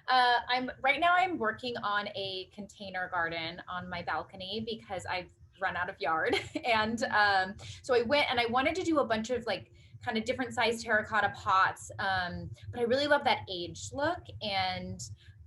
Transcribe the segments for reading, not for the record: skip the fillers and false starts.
I'm right now I'm working on a container garden on my balcony because I've run out of yard. And so I went and I wanted to do a bunch of like kind of different sized terracotta pots. But I really love that aged look. And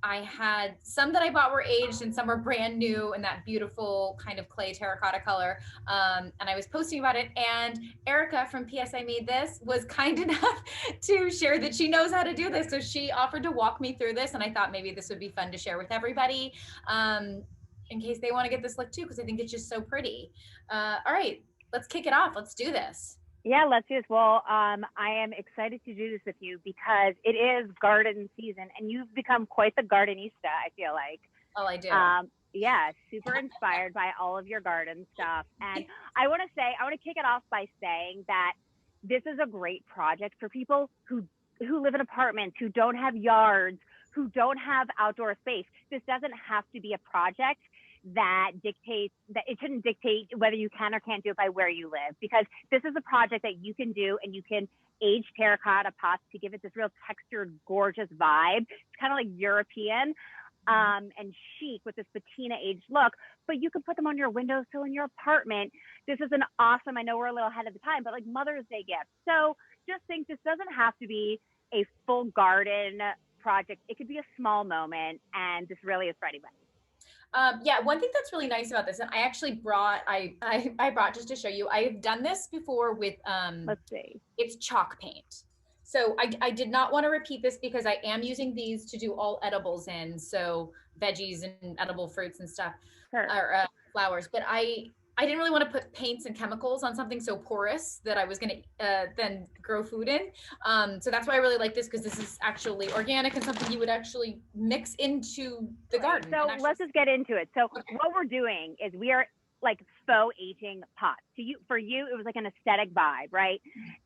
I had some that I bought were aged and some are brand new in that beautiful kind of clay terracotta color. And I was posting about it, and Erica from PS I Made This was kind enough to share that she knows how to do this. So she offered to walk me through this, and I thought maybe this would be fun to share with everybody um, in case they want to get this look too, because I think it's just so pretty. All right, let's kick it off. Let's do this. Yeah, let's do this. Well, I am excited to do this with you because it is garden season and you've become quite the gardenista, I feel like. Oh, I do. Yeah, super inspired by all of your garden stuff. And I want to kick it off by saying that this is a great project for people who live in apartments, who don't have yards, who don't have outdoor space. This doesn't have to be a project that dictates that it shouldn't dictate whether you can or can't do it by where you live, because this is a project that you can do and you can age terracotta pots to give it this real textured, gorgeous vibe. It's kind of like European and chic with this patina aged look, but you can put them on your windowsill in your apartment. This is an awesome, I know we're a little ahead of the time, but like Mother's Day gift. So just think this doesn't have to be a full garden project. It could be a small moment, and this really is for anybody. Yeah, one thing that's really nice about this, and I actually brought, I brought just to show you, I've done this before with, Let's see. it's chalk paint. So I did not want to repeat this because I am using these to do all edibles in, so veggies and edible fruits and stuff, Sure. or flowers. But I didn't really want to put paints and chemicals on something so porous that I was going to then grow food in. So that's why I really like this, because this is actually organic and something you would actually mix into the garden. So let's just get into it. So what we're doing is we are like faux aging pots. For you, it was like an aesthetic vibe, right?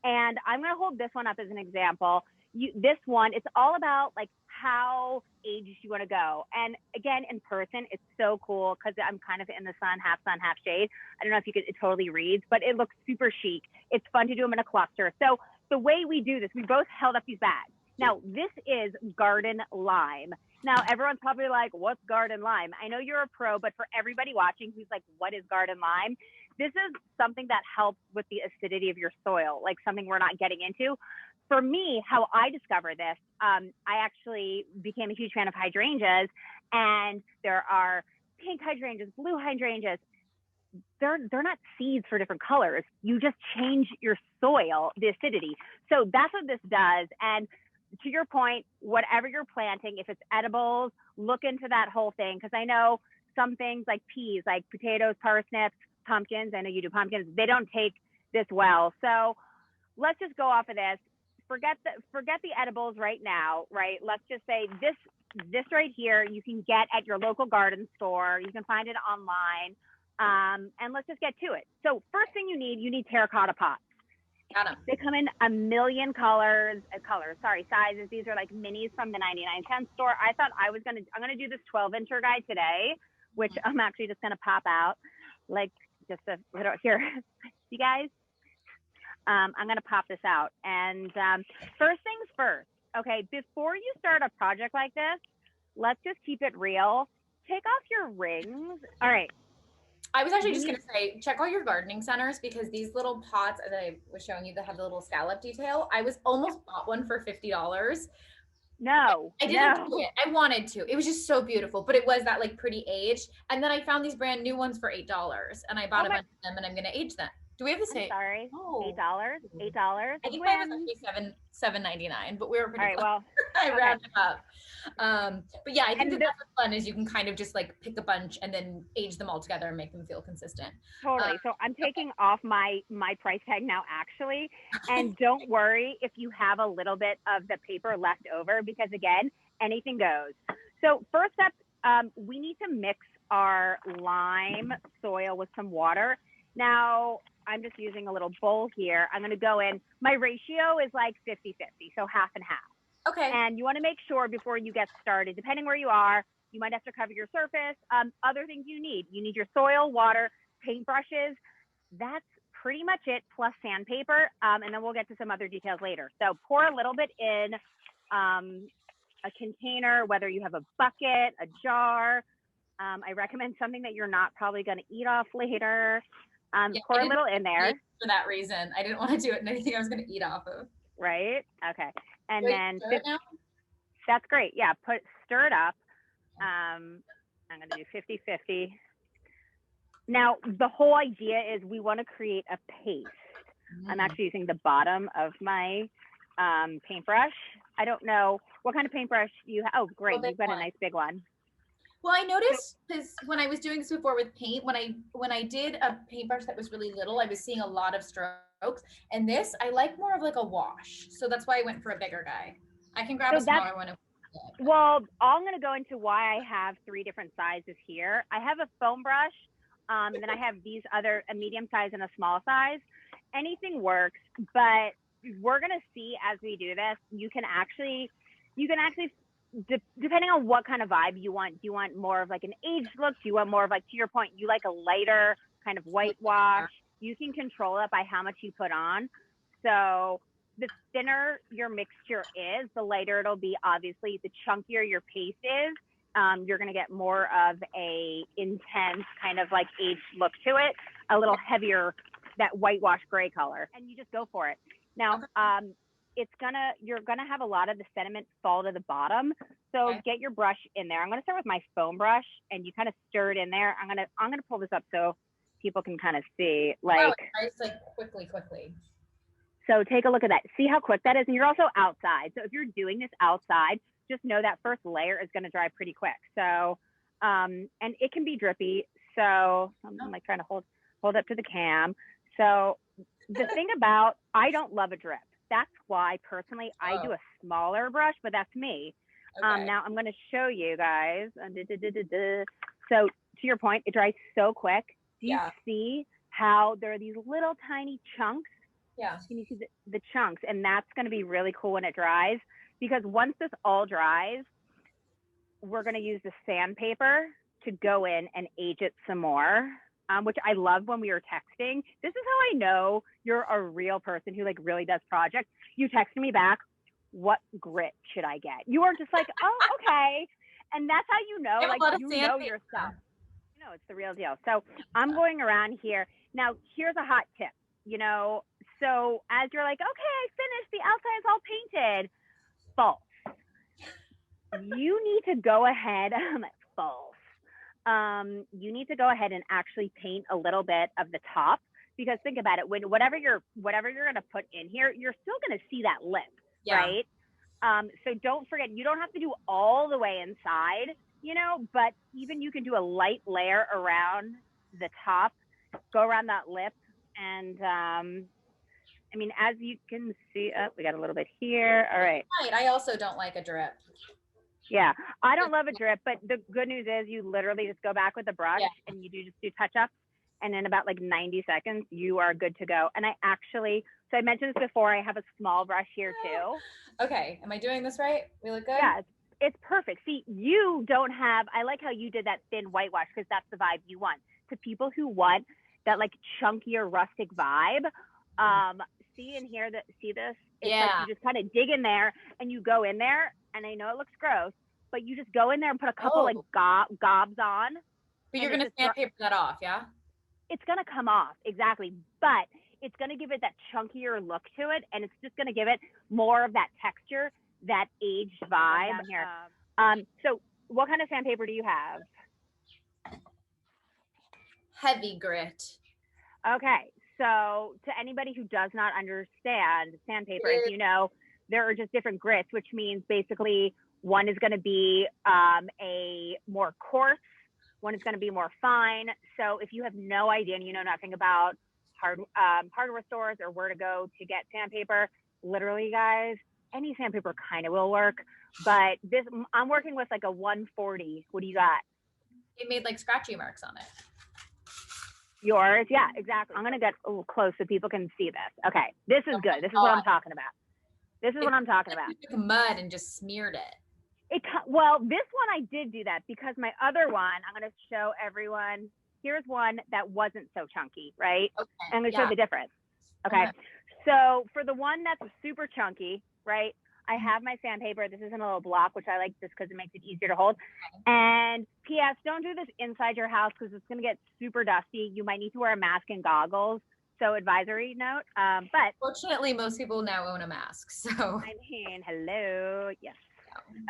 And I'm going to hold this one up as an example. This one, it's all about like how aged you want to go. And again, in person, it's so cool because I'm kind of in the sun, half shade. I don't know if you could, it totally reads, but it looks super chic. It's fun to do them in a cluster. So the way we do this, we both held up these bags. Now, this is garden lime. Now, everyone's probably like, what's garden lime? I know you're a pro, but for everybody watching who's like, what is garden lime? This is something that helps with the acidity of your soil, like something we're not getting into. For me, how I discovered this, I actually became a huge fan of hydrangeas, and there are pink hydrangeas, blue hydrangeas. They're not seeds for different colors. You just change your soil, the acidity. So that's what this does. And to your point, whatever you're planting, if it's edibles, look into that whole thing. Because I know some things like peas, like potatoes, parsnips, pumpkins, I know you do pumpkins, they don't take this well. So let's just go off of this. Forget the edibles right now, right? Let's just say this right here, you can get at your local garden store. You can find it online. And let's just get to it. So first thing you need terracotta pots. Got 'em. They come in a million sizes. These are like minis from the 99-cent store. I thought I'm going to do this 12-incher guy today, which I'm actually just going to pop out like just a little here. You guys, I'm going to pop this out. And first things first, okay, before you start a project like this, let's just keep it real. Take off your rings. All right. I was actually just going to say, check all your gardening centers, because these little pots that I was showing you that have the little scallop detail, I was almost bought one for $50. No, I didn't do it. I wanted to. It was just so beautiful, but it was that like pretty age. And then I found these brand new ones for $8, and I bought a bunch of them, and I'm going to age them. Do we have the same? Sorry. Oh. $8. I think mine was actually $7.99, but we were pretty close. Well, I rounded up. But yeah, I think that's what's fun is you can kind of just like pick a bunch and then age them all together and make them feel consistent. Totally. So I'm taking off my price tag now, actually. And don't worry if you have a little bit of the paper left over, because again, anything goes. So first up, we need to mix our lime soil with some water. Now, I'm just using a little bowl here. I'm going to go in. My ratio is like 50-50, so half and half. Okay. And you want to make sure before you get started, depending where you are, you might have to cover your surface. Other things you need your soil, water, paintbrushes. That's pretty much it, plus sandpaper. And then we'll get to some other details later. So pour a little bit in a container, whether you have a bucket, a jar. I recommend something that you're not probably going to eat off later. Yeah, Pour a little in there. For that reason, I didn't want to do it in anything I was going to eat off of. Right? Okay. And Wait, then stir it now? that's great. Yeah, stir it up. I'm going to do 50-50. Now, the whole idea is we want to create a paste. I'm actually using the bottom of my paintbrush. I don't know what kind of paintbrush you have. Oh, great. You've got a nice big one. Well, I noticed because when I was doing this before with paint, when I did a paintbrush that was really little, I was seeing a lot of strokes. And this, I like more of like a wash. So that's why I went for a bigger guy. I can grab a smaller one. Well, I'm going to go into why I have 3 different sizes here. I have a foam brush, and then I have these other, a medium size and a small size. Anything works, but we're going to see as we do this, you can actually depending on what kind of vibe you want. Do you want more of like an aged look? Do you want more of like, to your point, you like a lighter kind of whitewash? You can control it by how much you put on. So the thinner your mixture is, the lighter it'll be. Obviously, the chunkier your paste is, you're going to get more of a intense kind of like aged look to it, a little heavier, that whitewash gray color, and you just go for it. Now, you're gonna have a lot of the sediment fall to the bottom. So get your brush in there. I'm gonna start with my foam brush, and you kind of stir it in there. I'm gonna pull this up so people can kind of see, like, quickly. So take a look at that. See how quick that is, and you're also outside. So if you're doing this outside, just know that first layer is gonna dry pretty quick. So, and it can be drippy. So I'm like trying to hold up to the cam. So the thing about, I don't love a drip. That's why personally I do a smaller brush, but that's me. Now I'm going to show you guys. So to your point, it dries so quick. Do you see how there are these little tiny chunks? Yeah. Can you see the chunks? And that's going to be really cool when it dries, because once this all dries, we're going to use the sandpaper to go in and age it some more. Which I love when we were texting. This is how I know you're a real person who like really does projects. You texted me back, what grit should I get? You weren't just like, oh, okay. And that's how you know, like, you know your stuff. You know, it's the real deal. So I'm going around here. Now, here's a hot tip, you know, so as you're like, okay, I finished, the outside is all painted. False. You need to go ahead, false. You need to go ahead and actually paint a little bit of the top, because think about it, when whatever you're going to put in here, you're still going to see that lip, right? So don't forget, you don't have to do all the way inside, you know, but even you can do a light layer around the top, go around that lip. And I mean, as you can see, we got a little bit here. All right. I also don't like a drip. Yeah, I don't love a drip, but the good news is you literally just go back with the brush and you just do touch-ups, and in about like 90 seconds, you are good to go. And I mentioned this before, I have a small brush here too. Okay, am I doing this right? We look good? Yeah, it's perfect. See, you don't have, I like how you did that thin whitewash, because that's the vibe you want. To people who want that like chunkier rustic vibe, see and hear that, see this? It's like you just kind of dig in there and you go in there, and I know it looks gross, but you just go in there and put a couple like gobs on. But you're going to sandpaper that off, yeah? It's going to come off, exactly. But it's going to give it that chunkier look to it, and it's just going to give it more of that texture, that aged vibe. Here. So what kind of sandpaper do you have? Heavy grit. Okay. So to anybody who does not understand sandpaper, as you know, there are just different grits, which means basically one is going to be a more coarse, one is going to be more fine. So if you have no idea and you know nothing about hardware stores or where to go to get sandpaper, literally, guys, any sandpaper kind of will work. But this, I'm working with like a 140. What do you got? It made like scratchy marks on it. Yours? Yeah, exactly. I'm going to get a little close so people can see this. Okay, this is good. This is what I'm talking about. This is what I'm talking about. You took mud and just smeared it. Well, this one I did do that, because my other one, I'm going to show everyone. Here's one that wasn't so chunky, right? Okay. And I'm going to show the difference. Okay. So for the one that's super chunky, right? I have my sandpaper. This is in a little block, which I like just because it makes it easier to hold. And P.S. Don't do this inside your house because it's going to get super dusty. You might need to wear a mask and goggles. So advisory note. But fortunately, most people now own a mask. So I mean, hello. Yes.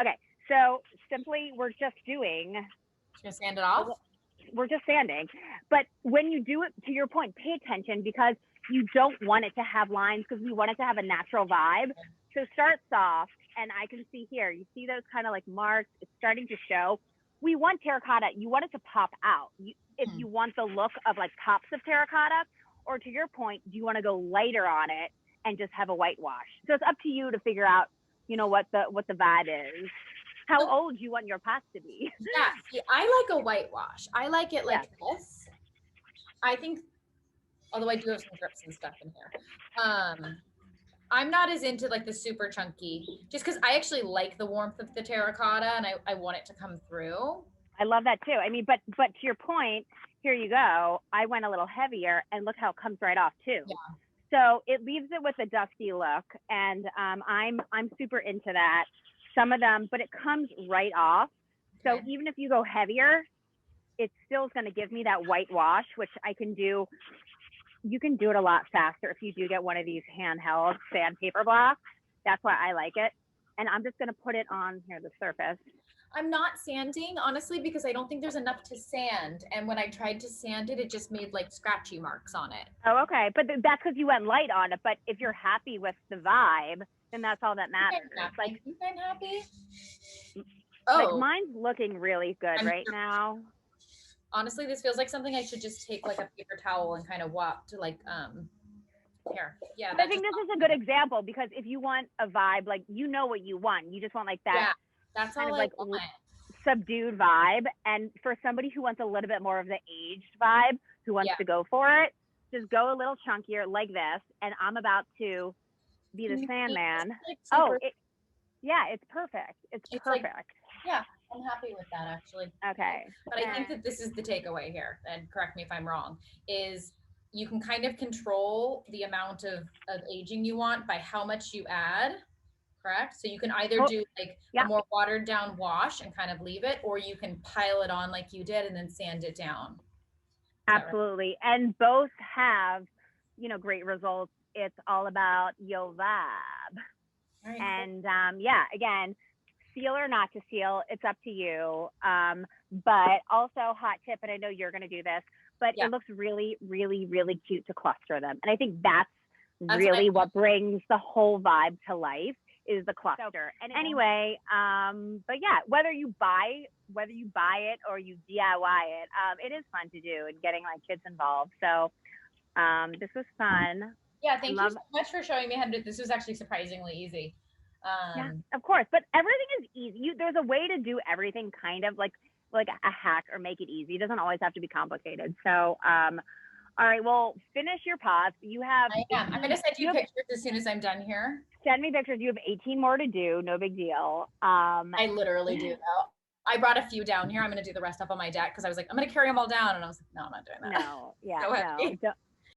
Okay. So simply, we're just doing. Just gonna sand it off. We're just sanding. But when you do it, to your point, pay attention because you don't want it to have lines because we want it to have a natural vibe. So start soft, and I can see here, you see those kind of like marks, it's starting to show. We want terracotta, you want it to pop out. If you want the look of like pops of terracotta, or to your point, do you want to go lighter on it and just have a whitewash? So it's up to you to figure out, you know, what the vibe is. How old do you want your pots to be? Yeah, see, I like a whitewash. I like it like this. I think, although I do have some drips and stuff in here. I'm not as into like the super chunky, just because I actually like the warmth of the terracotta and I want it to come through. I love that too. I mean, but to your point, here you go. I went a little heavier and look how it comes right off too. Yeah. So it leaves it with a dusty look, and I'm super into that. Some of them, but it comes right off. So even if you go heavier, it still is going to give me that whitewash, which I can do. You can do it a lot faster if you do get one of these handheld sandpaper blocks. That's why I like it. And I'm just going to put it on here, the surface. I'm not sanding, honestly, because I don't think there's enough to sand. And when I tried to sand it, it just made like scratchy marks on it. Oh, okay. But that's because you went light on it. But if you're happy with the vibe, then that's all that matters. I think I'm happy. Like mine's looking really good right now. Honestly, this feels like something I should just take like a paper towel and kind of wop to like, here. Yeah. I think this is a good example because if you want a vibe, like, you know what you want. You just want like that. Yeah, that's kind all of I like want. Subdued vibe. And for somebody who wants a little bit more of the aged vibe, who wants to go for it, just go a little chunkier like this. And I'm about to be the Sandman. Like it's perfect. It's perfect. Like, yeah, I'm happy with that actually. Okay. But I think that this is the takeaway here, and correct me if I'm wrong, is you can kind of control the amount of aging you want by how much you add, correct? So you can either do like a more watered down wash and kind of leave it, or you can pile it on like you did and then sand it down. Absolutely. Right? And both have, you know, great results. It's all about your vibe. Right. And again, seal or not to seal, it's up to you. But also hot tip, and I know you're going to do this, but it looks really, really, really cute to cluster them. And I think that's really what brings the whole vibe to life is the cluster. And anyway, but yeah, whether you buy it or you DIY it, it is fun to do and getting like kids involved. So this was fun. Yeah, thank you so much for showing me how to do this. Was actually surprisingly easy. Yeah, of course, but everything is easy. There's a way to do everything kind of like a hack or make it easy. It doesn't always have to be complicated. So, all right, well, finish your pots. You have. I'm going to send you pictures as soon as I'm done here. Send me pictures. You have 18 more to do. No big deal. I literally do though. I brought a few down here. I'm going to do the rest up on my deck because I was like, I'm going to carry them all down. And I was like, no, I'm not doing that. No, yeah, no.